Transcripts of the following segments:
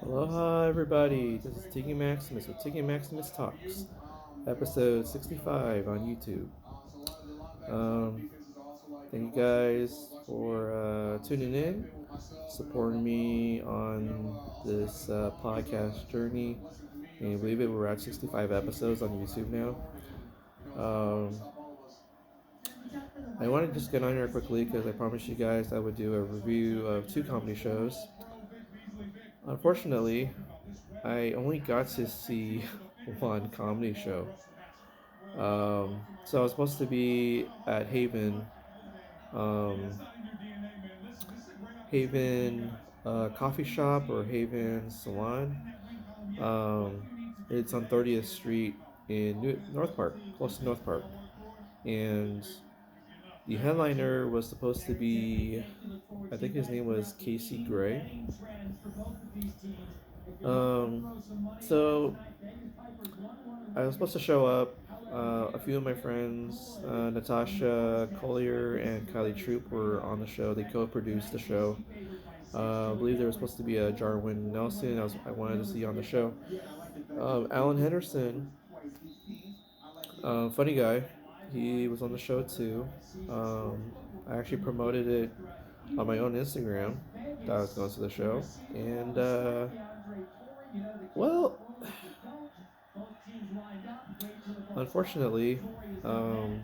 Aloha, everybody. This is Tiggy Maximus with Tiggy Maximus Talks, episode 65 on YouTube. Um, Thank you guys for tuning in, supporting me on this podcast journey. Can you believe it? We're at 65 episodes on YouTube now. Um, I want to just get on here quickly because I promised you guys I would do a review of two comedy shows. Unfortunately, I only got to see one comedy show. So I was supposed to be at um, Haven Coffee Shop or Haven Salon. It's on 30th Street in North Park, close to North Park. And the headliner was supposed to be, I think his name was Casey Gray. So I was supposed to show up. A few of my friends, Natasha Collier and Kylie Troop, were on the show. They co-produced the show. I believe there was supposed to be a Jarwin Nelson. I wanted to see on the show. Alan Henderson, funny guy. He was on the show too. I actually promoted it on my own Instagram that I was going to the show, and well, unfortunately, um,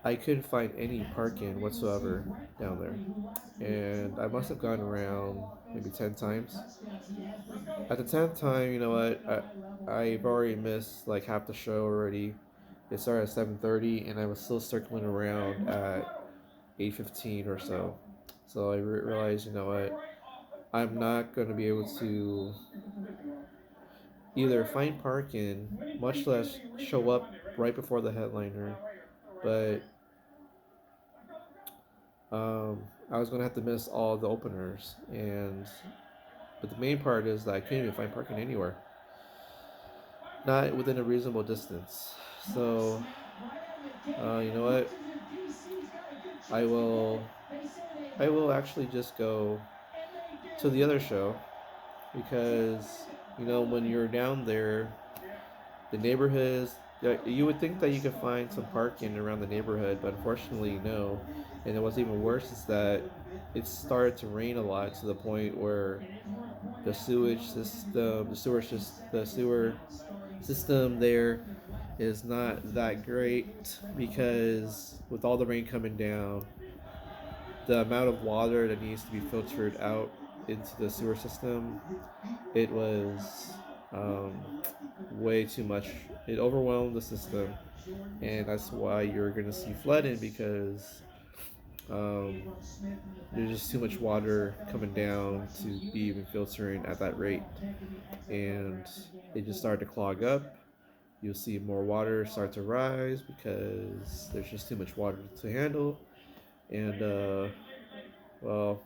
I couldn't find any parking whatsoever down there, and I must have gone around maybe 10 times. At the 10th time, you know what? I've already missed like half the show already. It started at 7:30, and I was still circling around at 8:15 or so. So I realized, you know what? I'm not going to be able to either find parking, much less show up right before the headliner. But I was going to have to miss all the openers, but the main part is that I couldn't even find parking anywhere, not within a reasonable distance. So, you know what? I will, I will actually just go to the other show because when you're down there, the neighborhoods. You would think that you could find some parking around the neighborhood, but unfortunately, no. And what's even worse is that it started to rain a lot to the point where the sewage system, the sewer system there is not that great because with all the rain coming down, the amount of water that needs to be filtered out into the sewer system, it was um, way too much. It overwhelmed the system, and that's why you're going to see flooding because um, there's just too much water coming down to be even filtering at that rate, and it just started to clog up. You'll see more water start to rise because there's just too much water to handle, and well,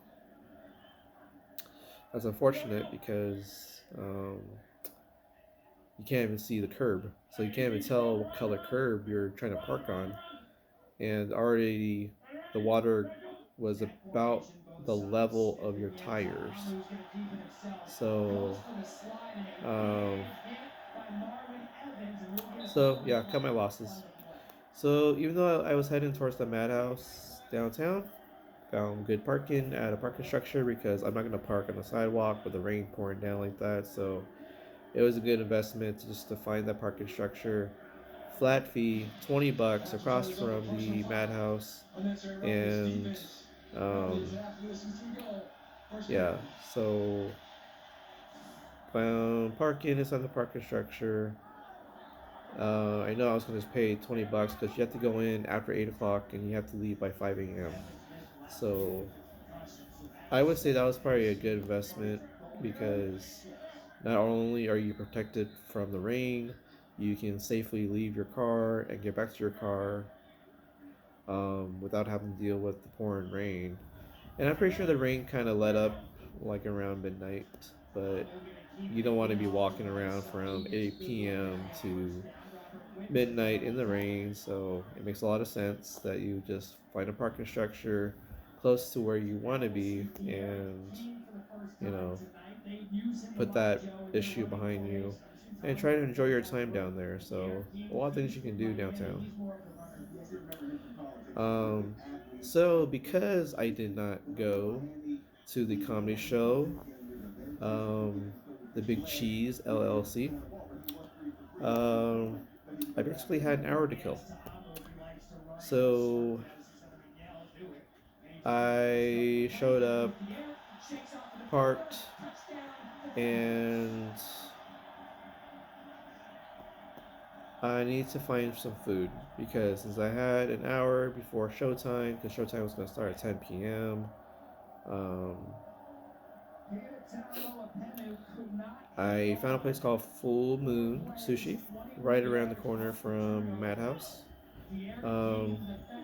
that's unfortunate because you can't even see the curb, so you can't even tell what color curb you're trying to park on, and already the water was about the level of your tires. So, um, yeah, cut my losses. So even though I was heading towards the Madhouse downtown, found good parking at a parking structure because I'm not gonna park on the sidewalk with the rain pouring down like that. So it was a good investment just to find that parking structure. Flat fee, $20 across from the Madhouse, and um, yeah. So found parking inside the parking structure. I know I was gonna pay $20 because you have to go in after 8 o'clock and you have to leave by 5 a.m. So I would say that was probably a good investment because not only are you protected from the rain, you can safely leave your car and get back to your car without having to deal with the pouring rain. And I'm pretty sure the rain kind of let up like around midnight, but you don't want to be walking around from 8 p.m. to midnight in the rain, so it makes a lot of sense that you just find a parking structure, close to where you want to be, and you know, put that issue behind you, and try to enjoy your time down there. So a lot of things you can do downtown. Um, so because I did not go to the comedy show, um, the Big Cheese LLC, um, I basically had an hour to kill. So I showed up, parked, and I need to find some food because since I had an hour before showtime, because showtime was going to start at 10 p.m., um, I found a place called Full Moon Sushi right around the corner from Madhouse. Um,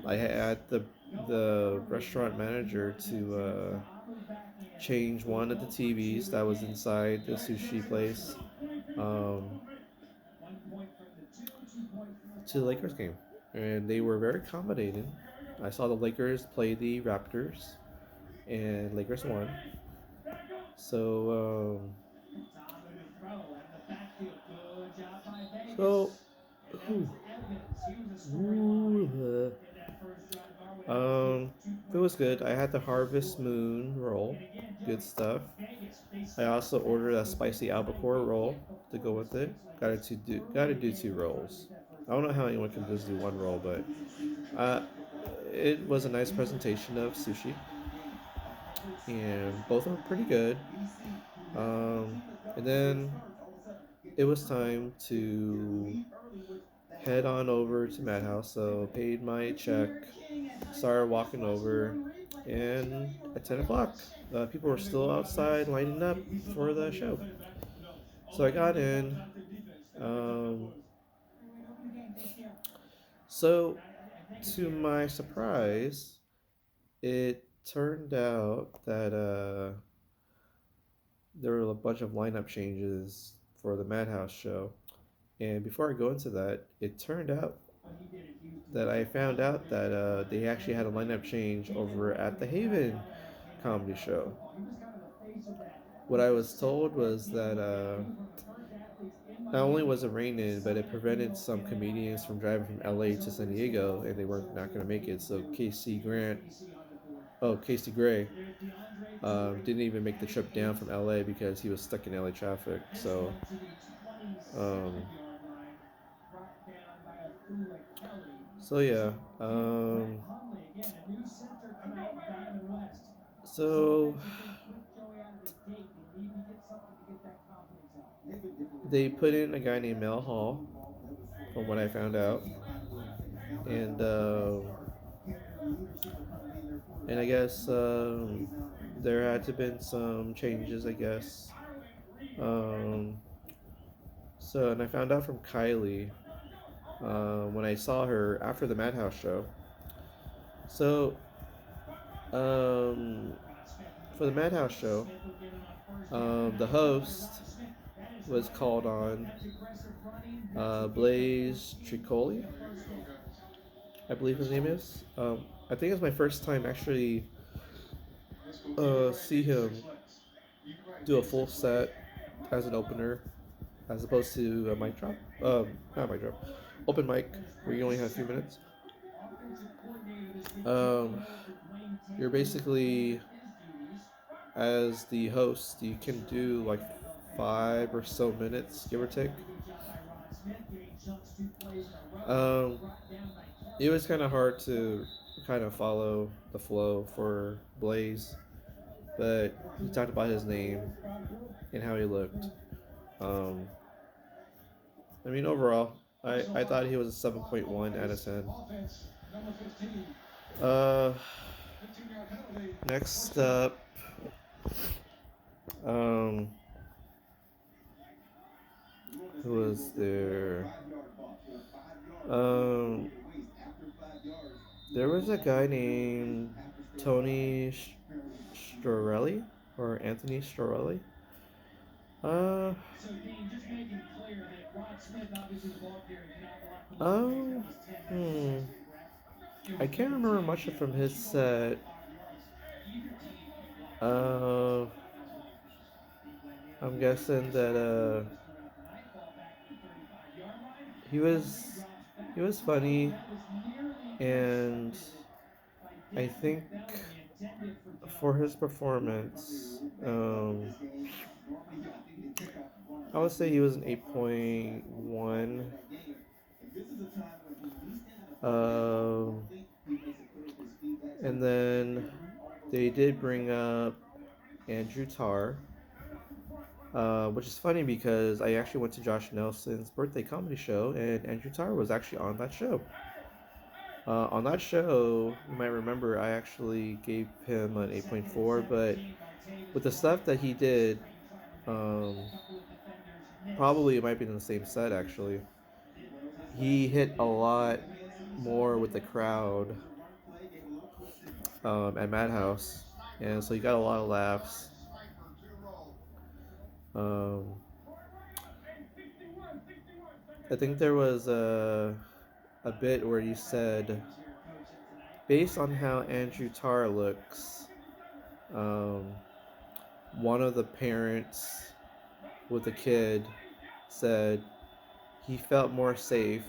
I had the restaurant manager to change one of the TVs that was inside the sushi place um, to the Lakers game, and they were very accommodating. I saw the Lakers play the Raptors, and Lakers won. So, so, whew, ooh, it was good. I had the Harvest Moon roll, good stuff. I also ordered a spicy albacore roll to go with it. Got to do two rolls. I don't know how anyone can just do one roll, but uh, it was a nice presentation of sushi, and both were pretty good. And then it was time to head on over to Madhouse. So paid my check, started walking over, and at 10 o'clock, people were still outside lining up for the show. So I got in. Um, so to my surprise, it turned out that there were a bunch of lineup changes for the Madhouse show. And before I go into that, it turned out that I found out that they actually had a lineup change over at the Haven comedy show. What I was told was that not only was it raining, but it prevented some comedians from driving from LA to San Diego, and they were not going to make it. So Casey Gray, didn't even make the trip down from LA because he was stuck in LA traffic. Um, so yeah. So they put in a guy named Mel Hall, from what I found out, and I guess there had to been some changes. I guess. Um, and I found out from Kylie when I saw her after the Madhouse show. So um, for the Madhouse show, the host was called on Blaze Tricoli, I believe his name is. I think it's my first time actually see him do a full set as an opener, as opposed to a mic drop. Not mic drop, open mic where you only have a few minutes. Um, you're basically as the host, you can do like 5 or so minutes, give or take. Um, it was kind of hard to kind of follow the flow for Blaze, but he talked about his name and how he looked. Um, I mean, overall, I thought he was a 7.1 out of 10. Uh, Next up, um, who was there? Um, there was a guy named Tony Storelli or Anthony Storelli. Uh, um, hmm. I can't remember much from his set. Uh, I'm guessing that he was he was funny, and I think for his performance, I would say he was an 8.1. Um, and then they did bring up Andrew Tarr, which is funny because I actually went to Josh Nelson's birthday comedy show, and Andrew Tarr was actually on that show. On that show, you might remember I actually gave him an 8.4, but with the stuff that he did, um, probably it might be in the same set actually. He hit a lot more with the crowd at Madhouse, and so he got a lot of laughs. Um, I think there was a bit where you said, based on how Andrew Tarr looks, um, one of the parents with the kid said he felt more safe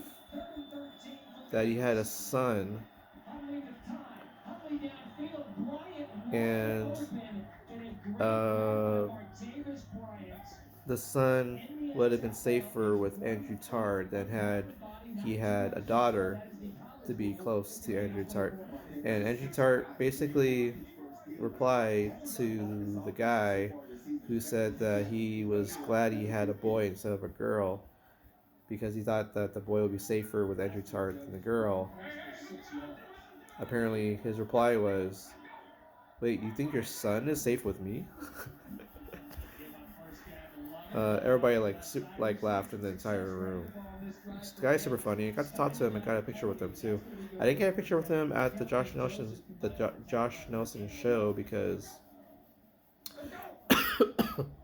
that he had a son, and uh, the son would have been safer with Andrew Tarr than had he had a daughter to be close to Andrew Tart. And Andrew Tart basically replied to the guy who said that he was glad he had a boy instead of a girl because he thought that the boy would be safer with Andrew Tart than the girl. Apparently, his reply was, "Wait, you think your son is safe with me?" Everybody like laughed in the entire room. This guy's super funny. I got to talk to him and got a picture with him too. I didn't get a picture with him at the Josh Nelson show because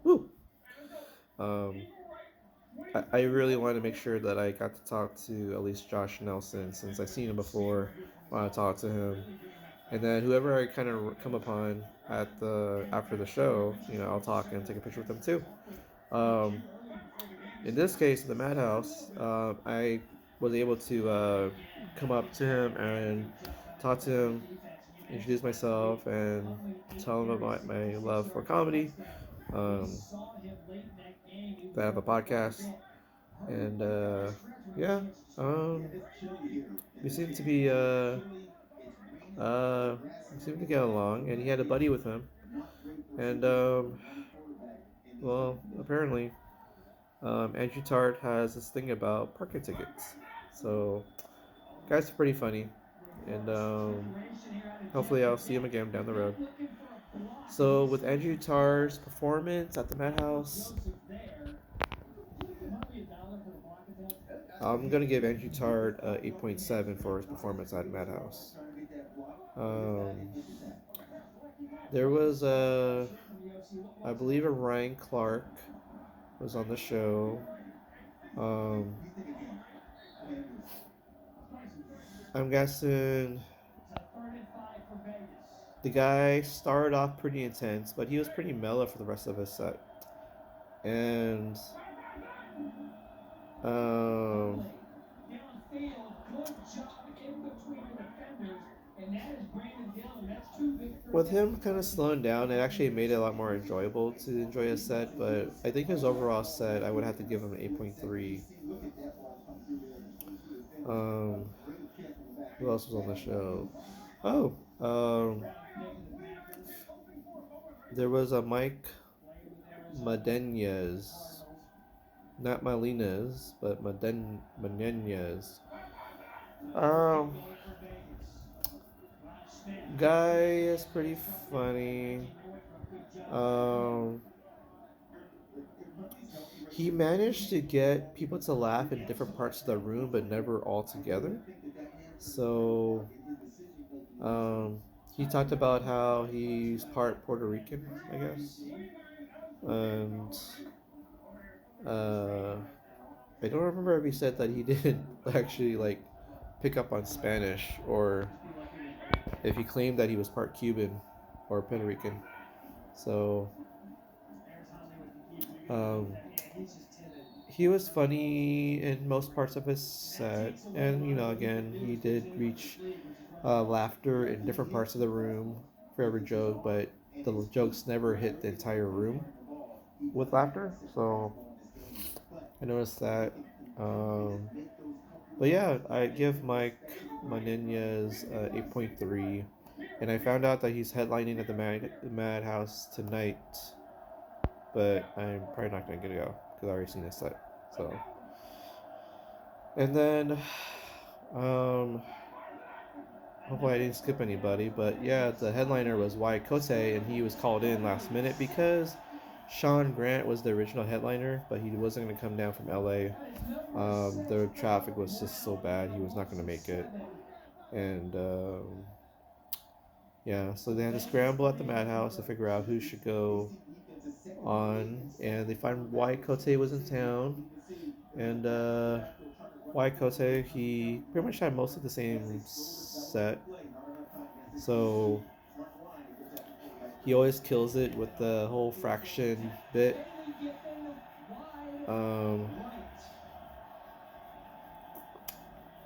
woo, um, I really wanted to make sure that I got to talk to at least Josh Nelson since I've seen him before. I want to talk to him, and then whoever I kind of come upon at the after the show, I'll talk and take a picture with them too. Um, in this case, the Madhouse, I was able to come up to him and talk to him, introduce myself, and tell him about my love for comedy. Um, that I have a podcast, and yeah, um, we seem to be we seem to get along. And he had a buddy with him, and well, apparently, Andrew Tart has this thing about parking tickets. So, guys are pretty funny, and hopefully I'll see him again down the road. So, with Andrew Tar's performance at the Madhouse, I'm gonna give Andrew Tart 8.7 for his performance at Madhouse. Um, there was I believe a Ryan Clark was on the show. Um, I'm guessing the guy started off pretty intense, but he was pretty mellow for the rest of his set. And um, with him kind of slowing down, it actually made it a lot more enjoyable to enjoy his set. But I think his overall set, I would have to give him an 8.3. Um, who else was on the show? Oh, there was a Mike Madenez, not Malines, but Madenez. Um, guy is pretty funny. Um, he managed to get people to laugh in different parts of the room, but never all together. So, um, he talked about how he's part Puerto Rican, I guess, and uh, I don't remember if he said that he didn't actually like pick up on Spanish or if he claimed that he was part Cuban. or Puerto Rican. So um, he was funny in most parts of his set, and again, he did reach laughter in different parts of the room for every joke, but the jokes never hit the entire room with laughter. So I noticed that. Um, but yeah, I give Mike Maninas 8.3, and I found out that he's headlining at the Madhouse tonight, but I'm probably not gonna get to go because I already seen his set. So, and then, um, hopefully I didn't skip anybody, but yeah, the headliner was Wyatt Kote, and he was called in last minute because Sean Grant was the original headliner, but he wasn't gonna come down from LA. The traffic was just so bad, he was not gonna make it, and yeah, so they had to scramble at the Madhouse to figure out who should go on, and they find Wyatt Kote was in town, and Wyatt Kote, he pretty much had most of the same set, so he always kills it with the whole fraction bit. Um,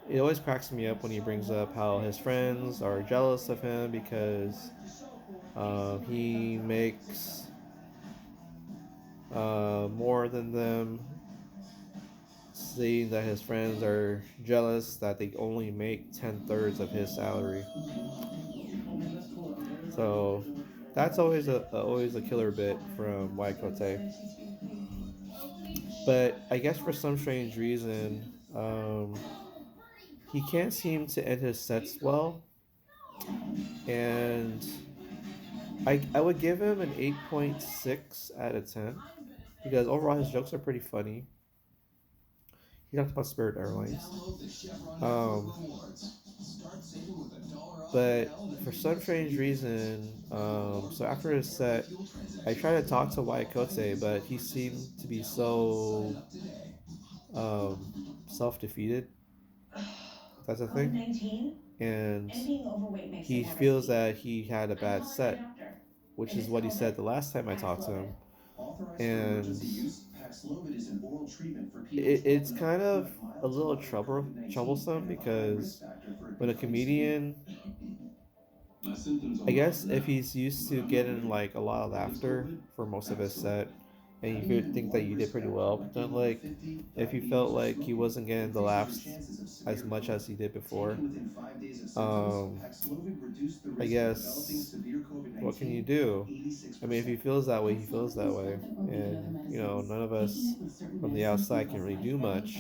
it always cracks me up when he brings up how his friends are jealous of him because he makes more than them, saying that his friends are jealous that they only make 10/3 of his salary. So that's always a killer bit from White Cote. But I guess for some strange reason, he can't seem to end his sets well, and I would give him an 8.6 out of 10 because overall his jokes are pretty funny. He talked about Spirit Airlines. Um, but for some strange reason, so after his set, I tried to talk to Wyatt Kote, but he seemed to be so self defeated. That's a thing. And he feels that he had a bad set, which is what he said the last time I talked to him. And it's kind of a little troublesome because when a comedian, I guess if he's used to getting like a lot of laughter for most of his set, and you could think that you did pretty well, but then like if you felt like he wasn't getting the laughs as much as he did before, um, I guess what can you do? I mean, if he feels that way, he feels that way, and none of us from the outside can really do much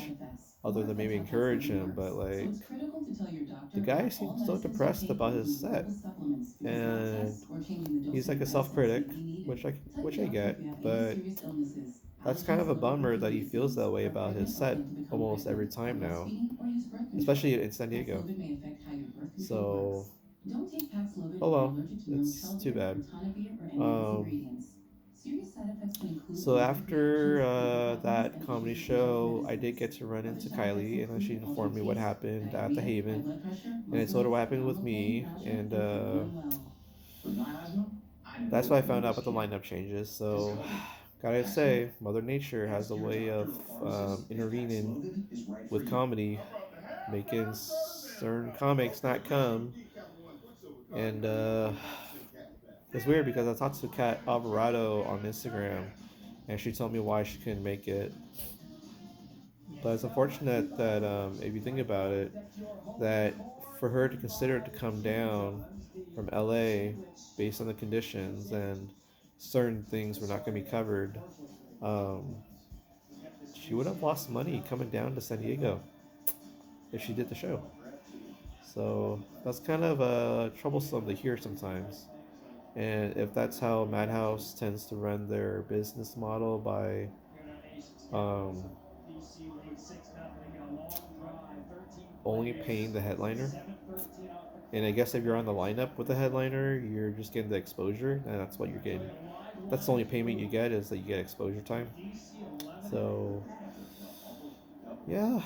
other than maybe encourage him. But like, the guy seems so depressed about his set, and he's like a self critic, which I get, but that's kind of a bummer that he feels that way about his set almost every time now, especially in San Diego. So, oh well, it's too bad. Um, so after that comedy show, I did get to run into Kylie, and she informed me what happened at the Haven, and I told her what happened with me, and that's why I found out about the lineup changes. So, gotta say, Mother Nature has a way of intervening with comedy, making certain comics not come. And it's weird because I talked to Kat Alvarado on Instagram, and she told me why she couldn't make it. But it's unfortunate that if you think about it, that for her to consider to come down from LA based on the conditions and certain things were not going to be covered, um, she would have lost money coming down to San Diego if she did the show. So that's kind of troublesome to hear sometimes. And if that's how Madhouse tends to run their business model by um, only paying the headliner, and I guess if you're on the lineup with the headliner, you're just getting the exposure, and that's what you're getting. That's the only payment you get is that you get exposure time. So yeah,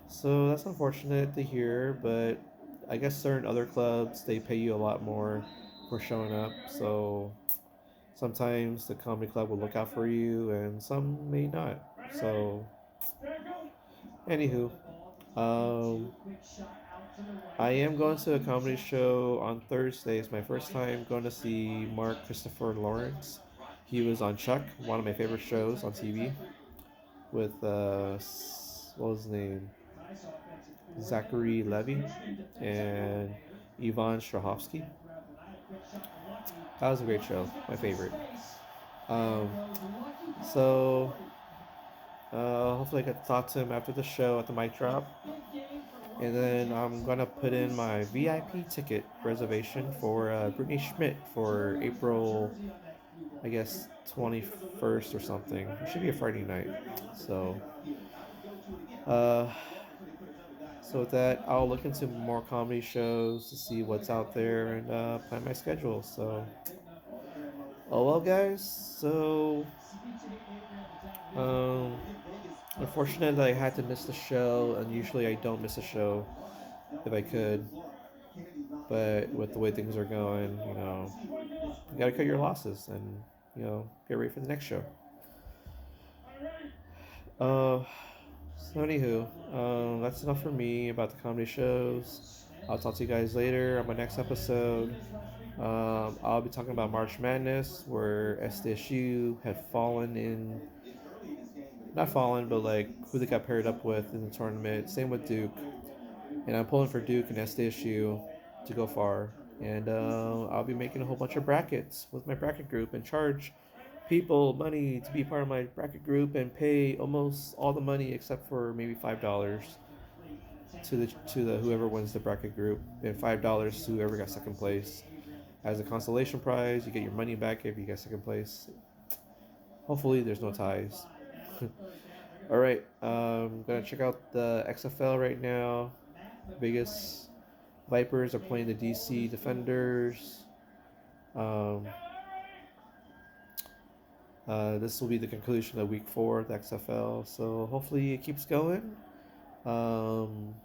so that's unfortunate to hear, but I guess certain other clubs they pay you a lot more for showing up. So sometimes the comedy club will look out for you, and some may not. So, anywho, um, I am going to a comedy show on Thursday. It's my first time going to see Mark Christopher Lawrence. He was on Chuck, one of my favorite shows on TV, with what was his name? Zachary Levy and Ivan Strahovski. That was a great show, my favorite. Um, so hopefully I get to talk to him after the show at the mic drop. And then I'm gonna put in my VIP ticket reservation for Brittany Schmidt for April, I guess 21st or something. It should be a Friday night. So, uh, so with that, I'll look into more comedy shows to see what's out there and plan my schedule. So, oh well, guys. So, um, unfortunately, I had to miss the show, and usually I don't miss a show if I could. But with the way things are going, you gotta cut your losses and get ready for the next show. Uh, so anywho, that's enough for me about the comedy shows. I'll talk to you guys later on my next episode. I'll be talking about March Madness, where SDSU had fallen in, not fallen, but like who they got paired up with in the tournament. Same with Duke, and I'm pulling for Duke and SDSU to go far. And I'll be making a whole bunch of brackets with my bracket group and charge people money to be part of my bracket group and pay almost all the money except for maybe $5 to the whoever wins the bracket group, and $5 to whoever got second place. As a consolation prize, you get your money back if you get second place. Hopefully, there's no ties. All right, I'm gonna check out the XFL right now. Vegas Vipers are playing the DC Defenders. Um, this will be the conclusion of Week 4 of the XFL, so hopefully it keeps going. Um,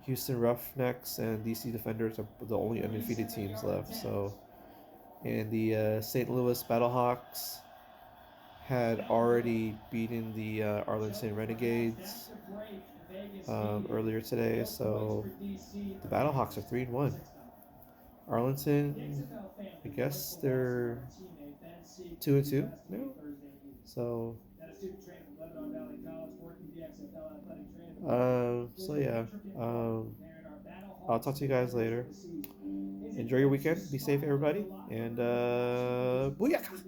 Houston Roughnecks and DC Defenders are the only undefeated teams left. So, and the St. Louis Battlehawks had already beaten the Arlington Renegades earlier today. So the Battlehawks are 3-1. Arlington, I guess they're 2-2 now. So, so yeah, um, I'll talk to you guys later. Enjoy your weekend. Be safe, everybody. And booyaka!